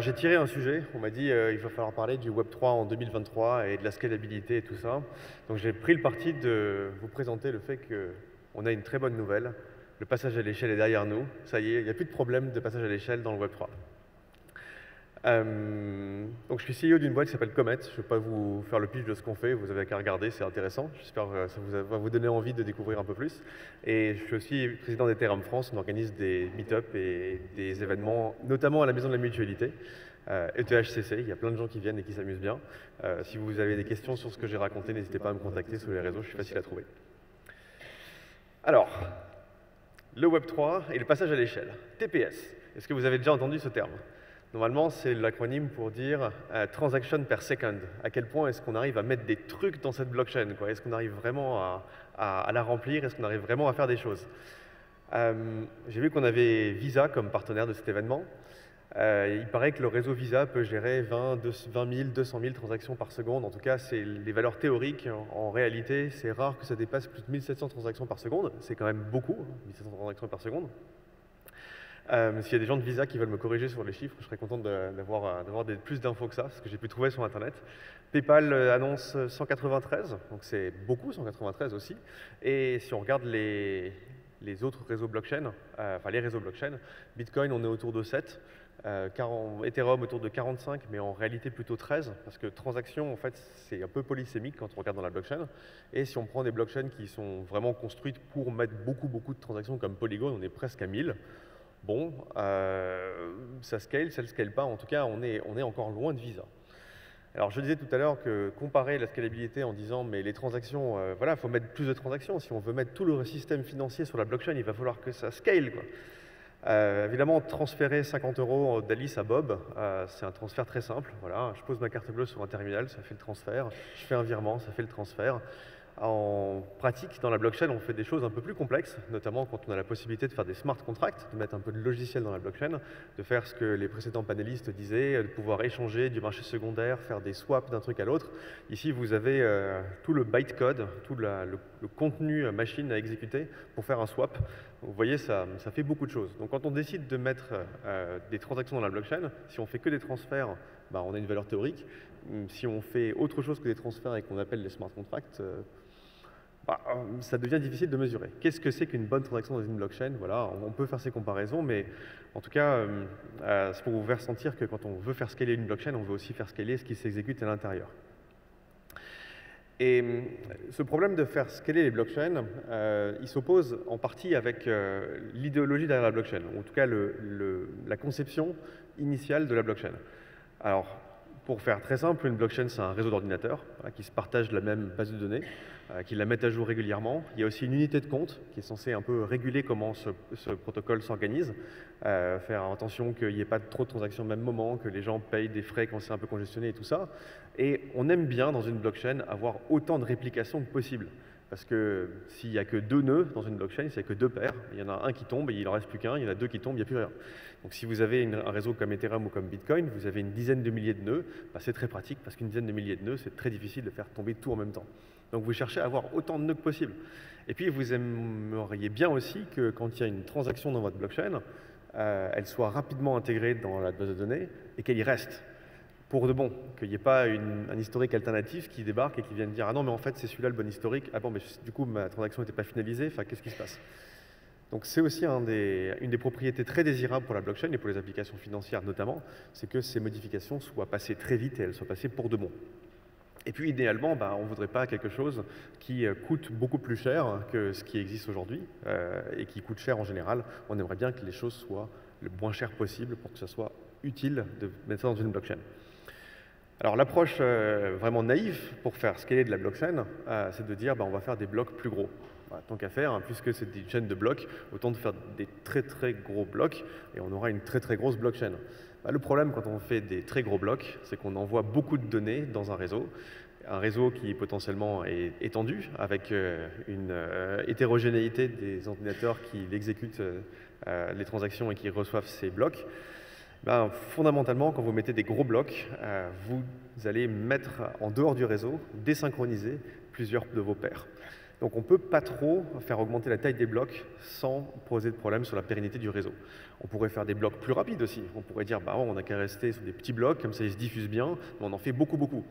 J'ai tiré un sujet, on m'a dit il va falloir parler du Web3 en 2023 et de la scalabilité et tout ça. Donc j'ai pris le parti de vous présenter le fait qu'on a une très bonne nouvelle. Le passage à l'échelle est derrière nous. Ça y est, il n'y a plus de problème de passage à l'échelle dans le Web3. Donc je suis CEO d'une boîte qui s'appelle Comet. Je ne vais pas vous faire le pitch de ce qu'on fait, vous avez qu'à regarder, c'est intéressant. J'espère que ça va vous donner envie de découvrir un peu plus. Et je suis aussi président d'Ethereum France, on organise des meet-up et des événements, notamment à la Maison de la Mutualité, ETHCC, il y a plein de gens qui viennent et qui s'amusent bien. Si vous avez des questions sur ce que j'ai raconté, n'hésitez pas à me contacter sur les réseaux, je suis facile à trouver. Alors, le Web3 et le passage à l'échelle. TPS, est-ce que vous avez déjà entendu ce terme ? Normalement, c'est l'acronyme pour dire transaction per second. À quel point est-ce qu'on arrive à mettre des trucs dans cette blockchain? Est-ce qu'on arrive vraiment à la remplir? Est-ce qu'on arrive vraiment à faire des choses? J'ai vu qu'on avait Visa comme partenaire de cet événement. Il paraît que le réseau Visa peut gérer 20 000, 200 000 transactions par seconde. En tout cas, c'est les valeurs théoriques. En réalité, c'est rare que ça dépasse plus de 1700 transactions par seconde. C'est quand même beaucoup, 1700 transactions par seconde. S'il y a des gens de Visa qui veulent me corriger sur les chiffres, je serais content d'avoir plus d'infos que ça, ce que j'ai pu trouver sur Internet. PayPal annonce 193, donc c'est beaucoup, 193 aussi. Et si on regarde les autres réseaux blockchain, enfin les réseaux blockchain, Bitcoin, on est autour de 7, Ethereum autour de 45, mais en réalité plutôt 13, parce que transaction, en fait, c'est un peu polysémique quand on regarde dans la blockchain. Et si on prend des blockchains qui sont vraiment construites pour mettre beaucoup de transactions comme Polygon, on est presque à 1000. Bon, ça scale, ça ne scale pas. En tout cas, on est encore loin de Visa. Alors, je disais tout à l'heure que comparer la scalabilité en disant mais les transactions, voilà, il faut mettre plus de transactions. Si on veut mettre tout le système financier sur la blockchain, il va falloir que ça scale, quoi. Évidemment, transférer 50 € d'Alice à Bob, c'est un transfert très simple. Voilà, je pose ma carte bleue sur un terminal, ça fait le transfert. Je fais un virement, ça fait le transfert. En pratique, dans la blockchain, on fait des choses un peu plus complexes, notamment quand on a la possibilité de faire des smart contracts, de mettre un peu de logiciel dans la blockchain, de faire ce que les précédents panélistes disaient, de pouvoir échanger du marché secondaire, faire des swaps d'un truc à l'autre. Ici, vous avez tout le bytecode, tout le contenu machine à exécuter pour faire un swap. Vous voyez, ça fait beaucoup de choses. Donc quand on décide de mettre des transactions dans la blockchain, si on fait que des transferts, on a une valeur théorique. Si on fait autre chose que des transferts et qu'on appelle les smart contracts, ça devient difficile de mesurer. Qu'est-ce que c'est qu'une bonne transaction dans une blockchain? Voilà, on peut faire ces comparaisons, mais en tout cas, c'est pour vous faire sentir que quand on veut faire scaler une blockchain, on veut aussi faire scaler ce qui s'exécute à l'intérieur. Et ce problème de faire scaler les blockchains, il s'oppose en partie avec l'idéologie derrière la blockchain, ou en tout cas la conception initiale de la blockchain. Alors, pour faire très simple, une blockchain, c'est un réseau d'ordinateurs qui se partagent la même base de données, qui la mettent à jour régulièrement. Il y a aussi une unité de compte qui est censée un peu réguler comment ce protocole s'organise, faire attention qu'il n'y ait pas trop de transactions au même moment, que les gens payent des frais quand c'est un peu congestionné et tout ça. Et on aime bien, dans une blockchain, avoir autant de réplications que possible. Parce que s'il n'y a que 2 nœuds dans une blockchain, s'il n'y a que 2 paires, il y en a un qui tombe et il n'en reste plus qu'un, il y en a 2 qui tombent, il n'y a plus rien. Donc si vous avez un réseau comme Ethereum ou comme Bitcoin, vous avez une dizaine de milliers de nœuds, c'est très pratique parce qu'une dizaine de milliers de nœuds, c'est très difficile de faire tomber tout en même temps. Donc vous cherchez à avoir autant de nœuds que possible. Et puis vous aimeriez bien aussi que quand il y a une transaction dans votre blockchain, elle soit rapidement intégrée dans la base de données et qu'elle y reste. Pour de bon, qu'il n'y ait pas un historique alternatif qui débarque et qui vienne dire « Ah non, mais en fait, c'est celui-là le bon historique. Ah bon, mais du coup, ma transaction n'était pas finalisée. Enfin, qu'est-ce qui se passe ?» Donc c'est aussi une des propriétés très désirables pour la blockchain et pour les applications financières notamment, c'est que ces modifications soient passées très vite et elles soient passées pour de bon. Et puis idéalement, on ne voudrait pas quelque chose qui coûte beaucoup plus cher que ce qui existe aujourd'hui et qui coûte cher en général. On aimerait bien que les choses soient le moins cher possible pour que ça soit utile de mettre ça dans une blockchain. Alors l'approche vraiment naïve pour faire scaler de la blockchain, c'est de dire on va faire des blocs plus gros. Tant qu'à faire, puisque c'est une chaîne de blocs, autant de faire des très gros blocs et on aura une très grosse blockchain. Le problème quand on fait des très gros blocs, c'est qu'on envoie beaucoup de données dans un réseau qui potentiellement est étendu, avec une hétérogénéité des ordinateurs qui exécutent les transactions et qui reçoivent ces blocs. Fondamentalement, quand vous mettez des gros blocs, vous allez mettre en dehors du réseau, désynchroniser plusieurs de vos paires. Donc on ne peut pas trop faire augmenter la taille des blocs sans poser de problème sur la pérennité du réseau. On pourrait faire des blocs plus rapides aussi. On pourrait dire, bah, on n'a qu'à rester sur des petits blocs, comme ça ils se diffusent bien, mais on en fait beaucoup, beaucoup.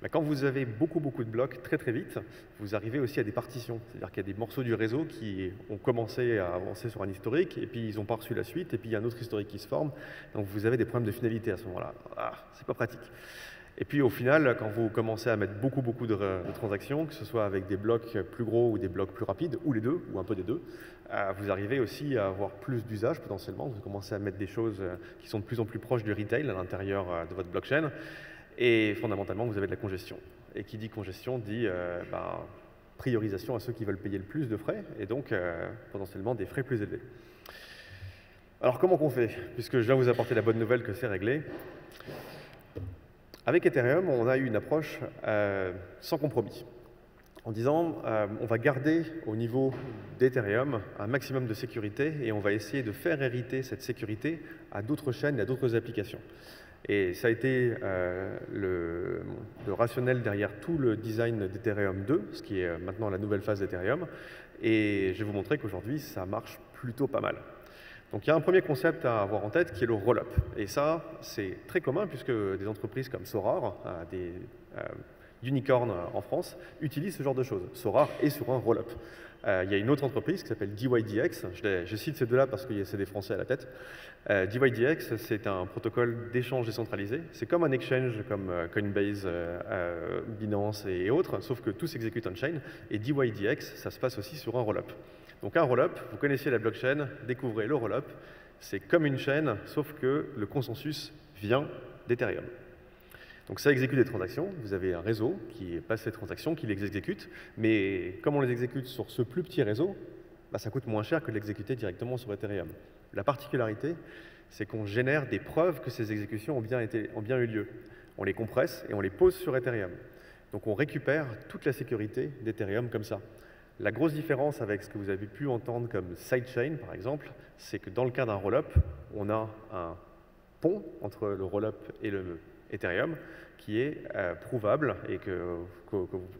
Mais quand vous avez beaucoup, beaucoup de blocs très, très vite, vous arrivez aussi à des partitions. C'est-à-dire qu'il y a des morceaux du réseau qui ont commencé à avancer sur un historique, et puis ils n'ont pas reçu la suite, et puis il y a un autre historique qui se forme. Donc vous avez des problèmes de finalité à ce moment-là. Ah, c'est pas pratique. Et puis au final, quand vous commencez à mettre beaucoup, beaucoup de transactions, que ce soit avec des blocs plus gros ou des blocs plus rapides, ou les deux, ou un peu des deux, vous arrivez aussi à avoir plus d'usage potentiellement. Vous commencez à mettre des choses qui sont de plus en plus proches du retail à l'intérieur de votre blockchain. Et fondamentalement, vous avez de la congestion. Et qui dit congestion dit priorisation à ceux qui veulent payer le plus de frais, et donc potentiellement des frais plus élevés. Alors comment qu'on fait? Puisque je viens vous apporter la bonne nouvelle que c'est réglé. Avec Ethereum, on a eu une approche sans compromis, en disant on va garder au niveau d'Ethereum un maximum de sécurité et on va essayer de faire hériter cette sécurité à d'autres chaînes et à d'autres applications. Et ça a été le rationnel derrière tout le design d'Ethereum 2, ce qui est maintenant la nouvelle phase d'Ethereum. Et je vais vous montrer qu'aujourd'hui, ça marche plutôt pas mal. Donc il y a un premier concept à avoir en tête qui est le roll-up. Et ça, c'est très commun puisque des entreprises comme Sorare, des unicorns en France, utilisent ce genre de choses. Sorare est sur un roll-up. Il y a une autre entreprise qui s'appelle DYDX. Je cite ces deux-là parce que c'est des Français à la tête. DYDX, c'est un protocole d'échange décentralisé. C'est comme un exchange comme Coinbase, Binance et autres, sauf que tout s'exécute on-chain. Et DYDX, ça se passe aussi sur un roll-up. Donc un roll-up, vous connaissez la blockchain, découvrez le roll-up. C'est comme une chaîne, sauf que le consensus vient d'Ethereum. Donc ça exécute des transactions, vous avez un réseau qui passe ces transactions, qui les exécute, mais comme on les exécute sur ce plus petit réseau, ça coûte moins cher que de l'exécuter directement sur Ethereum. La particularité, c'est qu'on génère des preuves que ces exécutions ont bien eu lieu. On les compresse et on les pose sur Ethereum. Donc on récupère toute la sécurité d'Ethereum comme ça. La grosse différence avec ce que vous avez pu entendre comme sidechain, par exemple, c'est que dans le cas d'un roll-up, on a un pont entre le roll-up et le Ethereum qui est prouvable et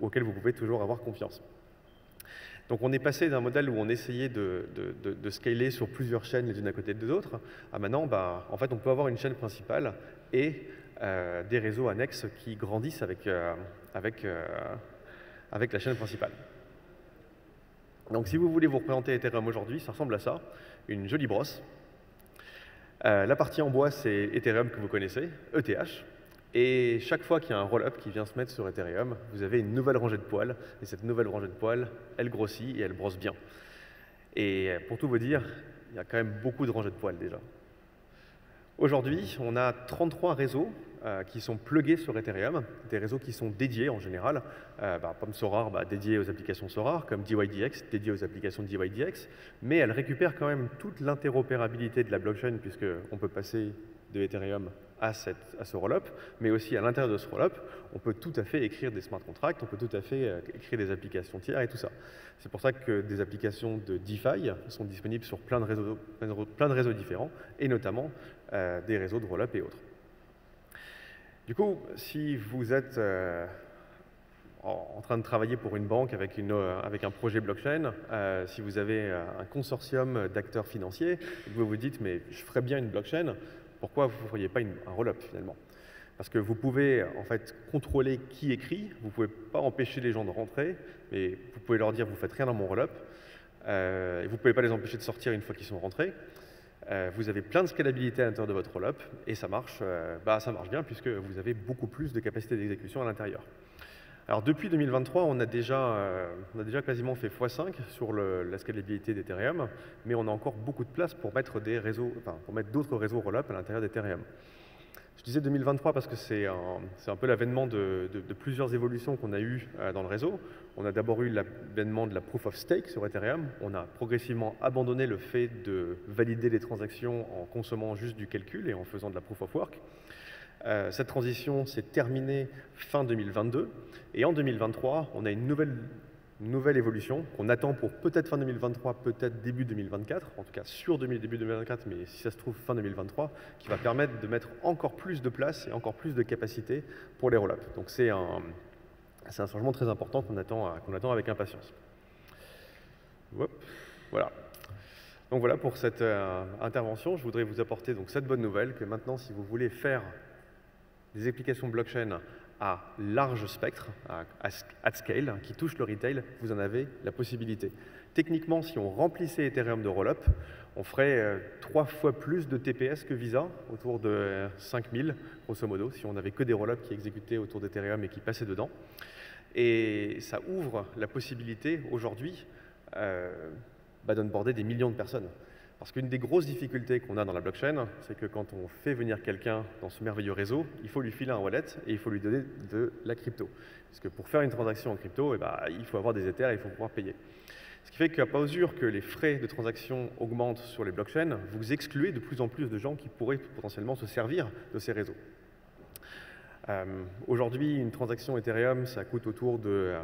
auquel vous pouvez toujours avoir confiance. Donc on est passé d'un modèle où on essayait de scaler sur plusieurs chaînes les unes à côté des autres, à maintenant, en fait, on peut avoir une chaîne principale et des réseaux annexes qui grandissent avec la chaîne principale. Donc si vous voulez vous représenter Ethereum aujourd'hui, ça ressemble à ça, une jolie brosse. La partie en bois, c'est Ethereum que vous connaissez, ETH. Et chaque fois qu'il y a un roll-up qui vient se mettre sur Ethereum, vous avez une nouvelle rangée de poils. Et cette nouvelle rangée de poils, elle grossit et elle brosse bien. Et pour tout vous dire, il y a quand même beaucoup de rangées de poils déjà. Aujourd'hui, on a 33 réseaux qui sont plugués sur Ethereum, des réseaux qui sont dédiés en général, comme Sorare, dédiés aux applications Sorare, comme DYDX, dédiés aux applications DYDX, mais elles récupèrent quand même toute l'interopérabilité de la blockchain, puisqu'on peut passer de Ethereum à ce roll-up, mais aussi à l'intérieur de ce roll-up, on peut tout à fait écrire des smart contracts, on peut tout à fait écrire des applications tiers et tout ça. C'est pour ça que des applications de DeFi sont disponibles sur plein de réseaux différents, et notamment des réseaux de roll-up et autres. Du coup, si vous êtes en train de travailler pour une banque avec un projet blockchain, si vous avez un consortium d'acteurs financiers, et que vous vous dites « mais je ferais bien une blockchain », pourquoi vous ne feriez pas un roll-up finalement? Parce que vous pouvez en fait contrôler qui écrit, vous ne pouvez pas empêcher les gens de rentrer, mais vous pouvez leur dire « vous ne faites rien dans mon roll-up », et vous ne pouvez pas les empêcher de sortir une fois qu'ils sont rentrés. Vous avez plein de scalabilité à l'intérieur de votre roll-up, et ça marche bien puisque vous avez beaucoup plus de capacité d'exécution à l'intérieur. Alors depuis 2023, on a déjà quasiment fait x5 sur la scalabilité d'Ethereum, mais on a encore beaucoup de place pour mettre d'autres réseaux roll-up à l'intérieur d'Ethereum. Je disais 2023 parce que c'est un peu l'avènement de plusieurs évolutions qu'on a eues dans le réseau. On a d'abord eu l'avènement de la proof of stake sur Ethereum. On a progressivement abandonné le fait de valider les transactions en consommant juste du calcul et en faisant de la proof of work. Cette transition s'est terminée fin 2022 et en 2023, on a une nouvelle évolution qu'on attend pour peut-être fin 2023, peut-être début 2024, en tout cas sur début 2024, mais si ça se trouve fin 2023, qui va permettre de mettre encore plus de place et encore plus de capacité pour les roll-ups. Donc c'est un changement très important qu'on attend avec impatience. hop, voilà. Donc voilà pour cette intervention. Je voudrais vous apporter donc cette bonne nouvelle que maintenant, si vous voulez faire des applications blockchain à large spectre, at scale, qui touchent le retail, vous en avez la possibilité. Techniquement, si on remplissait Ethereum de rollup, on ferait 3 fois plus de TPS que Visa, autour de 5000, grosso modo, si on n'avait que des rollups qui exécutaient autour d'Ethereum et qui passaient dedans. Et ça ouvre la possibilité, aujourd'hui, d'onboarder des millions de personnes. Parce qu'une des grosses difficultés qu'on a dans la blockchain, c'est que quand on fait venir quelqu'un dans ce merveilleux réseau, il faut lui filer un wallet et il faut lui donner de la crypto. Parce que pour faire une transaction en crypto, il faut avoir des Ethers et il faut pouvoir payer. Ce qui fait qu'à mesure que les frais de transaction augmentent sur les blockchains, vous excluez de plus en plus de gens qui pourraient potentiellement se servir de ces réseaux. Aujourd'hui, une transaction Ethereum, ça coûte autour de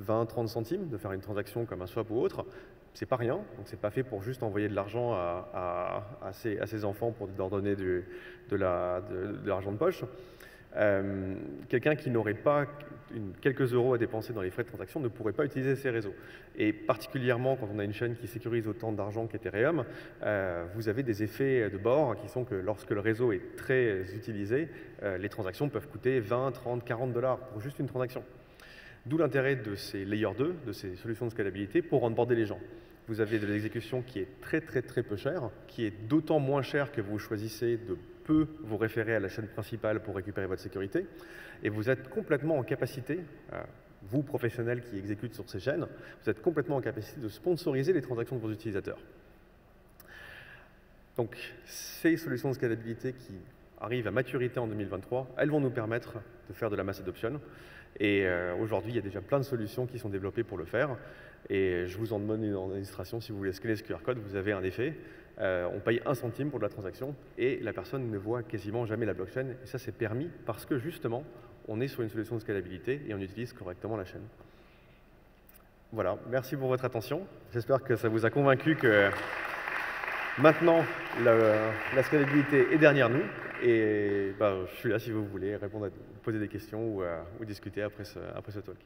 20-30 centimes de faire une transaction comme un swap ou autre. C'est pas rien, donc c'est pas fait pour juste envoyer de l'argent à ses enfants pour leur donner de l'argent de poche. Quelqu'un qui n'aurait pas quelques euros à dépenser dans les frais de transaction ne pourrait pas utiliser ces réseaux. Et particulièrement quand on a une chaîne qui sécurise autant d'argent qu'Ethereum, vous avez des effets de bord qui sont que lorsque le réseau est très utilisé, les transactions peuvent coûter 20, 30, 40 $ pour juste une transaction. D'où l'intérêt de ces Layer 2, de ces solutions de scalabilité pour onboarder les gens. Vous avez de l'exécution qui est très peu chère, qui est d'autant moins chère que vous choisissez de peu vous référer à la chaîne principale pour récupérer votre sécurité. Et vous êtes complètement en capacité, vous professionnels qui exécutent sur ces chaînes, vous êtes complètement en capacité de sponsoriser les transactions de vos utilisateurs. Donc ces solutions de scalabilité qui arrivent à maturité en 2023, elles vont nous permettre de faire de la mass adoption. Et aujourd'hui, il y a déjà plein de solutions qui sont développées pour le faire. Et je vous en demande une en illustration. Si vous voulez scanner ce QR code, vous avez un effet. On paye 1 centime pour de la transaction et la personne ne voit quasiment jamais la blockchain. Et ça, c'est permis parce que justement, on est sur une solution de scalabilité et on utilise correctement la chaîne. Voilà, merci pour votre attention. J'espère que ça vous a convaincu que maintenant, la scalabilité est derrière nous. Et je suis là si vous voulez répondre poser des questions ou discuter après ce talk.